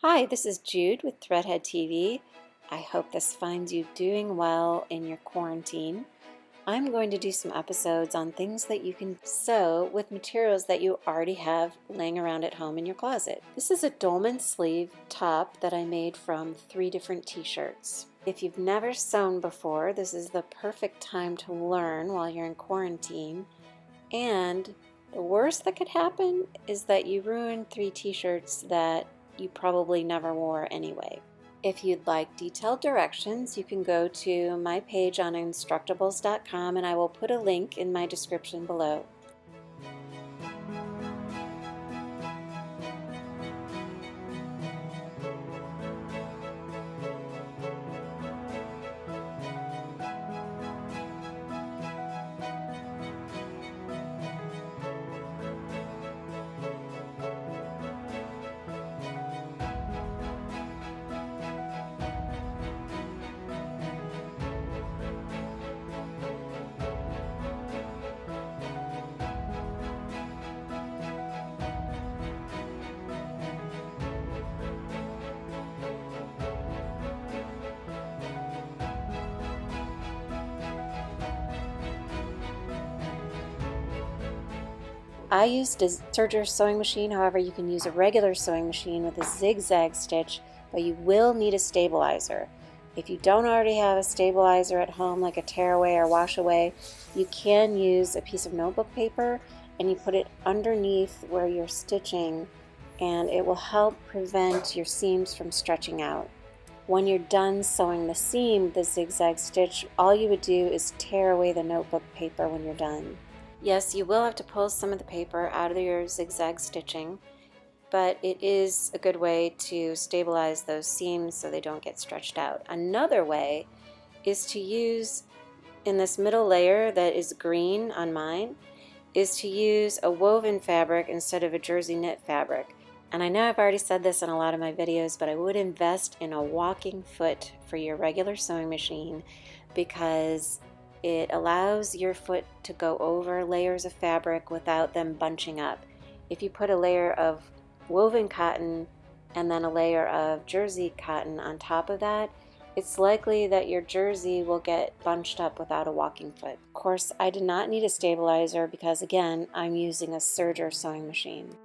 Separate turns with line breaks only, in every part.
Hi, this is Jude with Threadhead TV. I hope this finds you doing well in your quarantine. I'm going to do some episodes on things that you can sew with materials that you already have laying around at home in your closet. This is a dolman sleeve top that I made from 3 different t-shirts. If you've never sewn before, this is the perfect time to learn while you're in quarantine. And the worst that could happen is that you ruin 3 t-shirts that you probably never wore anyway. If you'd like detailed directions, you can go to my page on Instructables.com and I will put a link in my description below. I used a serger sewing machine, however you can use a regular sewing machine with a zigzag stitch, but you will need a stabilizer. If you don't already have a stabilizer at home like a tearaway or wash away, you can use a piece of notebook paper and you put it underneath where you're stitching and it will help prevent your seams from stretching out. When you're done sewing the seam with the zigzag stitch, all you would do is tear away the notebook paper when you're done. Yes, you will have to pull some of the paper out of your zigzag stitching, but it is a good way to stabilize those seams so they don't get stretched out. Another way is to use, in this middle layer that is green on mine, is to use a woven fabric instead of a jersey knit fabric. And I know I've already said this in a lot of my videos, but I would invest in a walking foot for your regular sewing machine because it allows your foot to go over layers of fabric without them bunching up. If you put a layer of woven cotton and then a layer of jersey cotton on top of that, it's likely that your jersey will get bunched up without a walking foot. Of course, I did not need a stabilizer because, again, I'm using a serger sewing machine.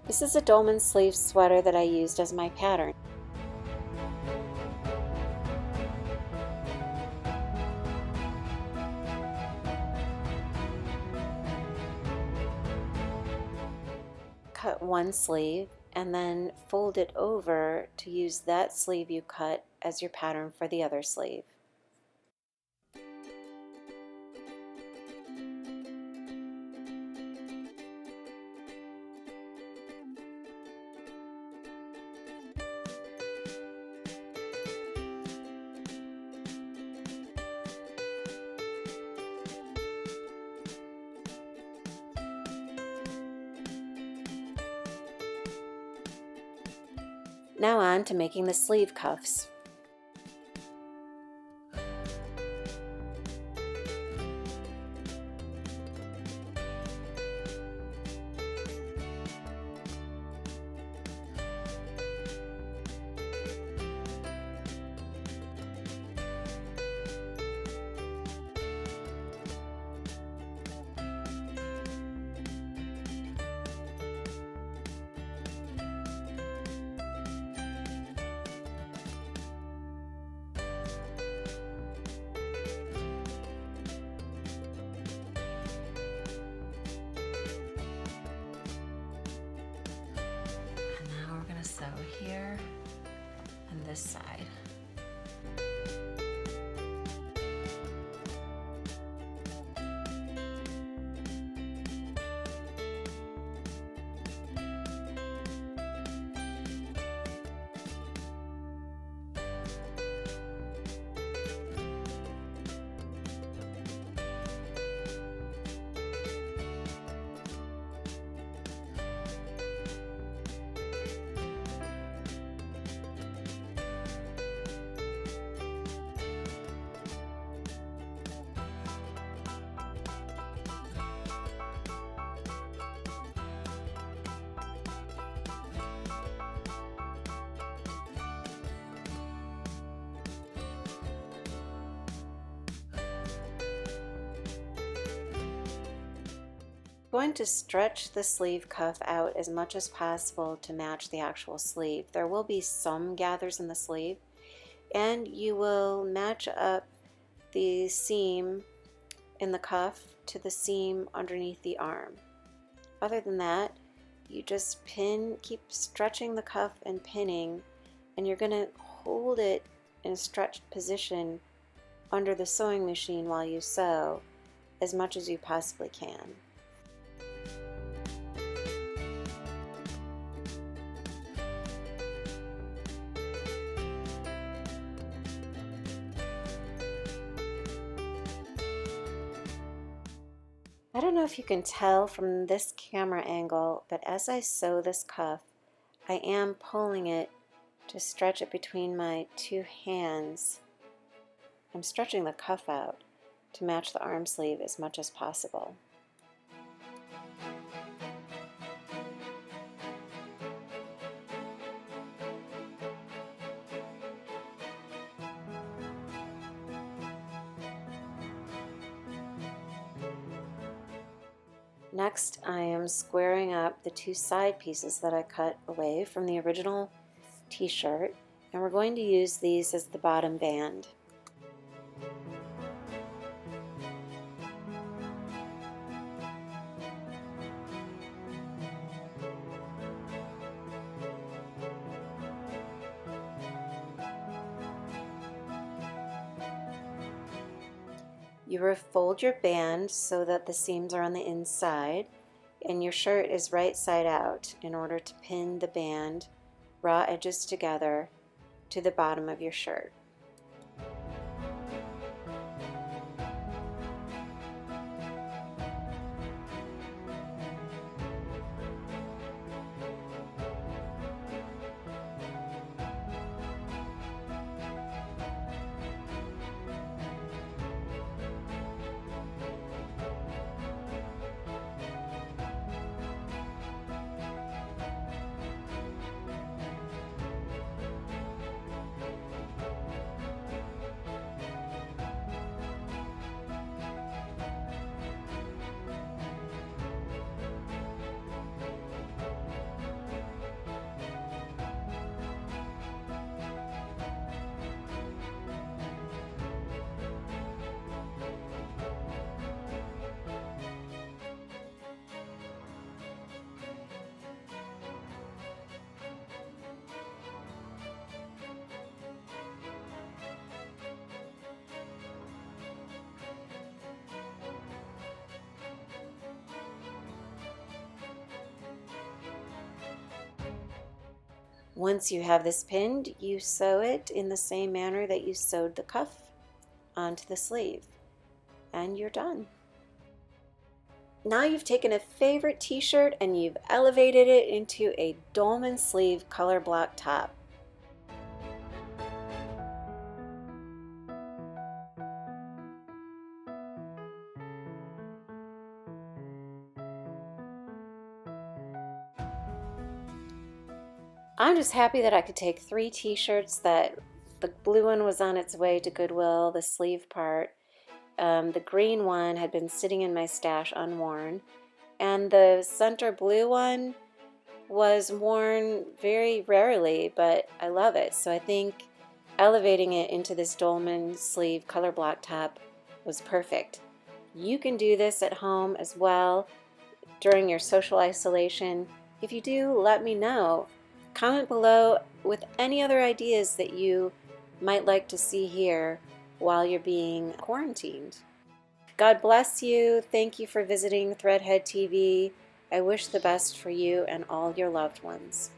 This is a dolman sleeve sweater that I used as my pattern. Cut one sleeve and then fold it over to use that sleeve you cut as your pattern for the other sleeve. Now on to making the sleeve cuffs. So here and this side. going to stretch the sleeve cuff out as much as possible to match the actual sleeve. There will be some gathers in the sleeve, and you will match up the seam in the cuff to the seam underneath the arm. Other than that, you just keep stretching the cuff and pinning, and you're going to hold it in a stretched position under the sewing machine while you sew as much as you possibly can. I don't know if you can tell from this camera angle, but as I sew this cuff, I am pulling it to stretch it between my two hands. I'm stretching the cuff out to match the arm sleeve as much as possible. Next, I am squaring up the two side pieces that I cut away from the original t-shirt, and we're going to use these as the bottom band. You refold your band so that the seams are on the inside, and your shirt is right side out in order to pin the band raw edges together to the bottom of your shirt. Once you have this pinned, you sew it in the same manner that you sewed the cuff onto the sleeve, and you're done. Now you've taken a favorite t-shirt and you've elevated it into a dolman sleeve color block top. I'm just happy that I could take 3 t-shirts that the blue one was on its way to Goodwill, the sleeve part. The green one had been sitting in my stash unworn, and the center blue one was worn very rarely, but I love it. So I think elevating it into this dolman sleeve color block top was perfect. You can do this at home as well during your social isolation. If you do, let me know. Comment below with any other ideas that you might like to see here while you're being quarantined. God bless you. Thank you for visiting Threadhead TV. I wish the best for you and all your loved ones.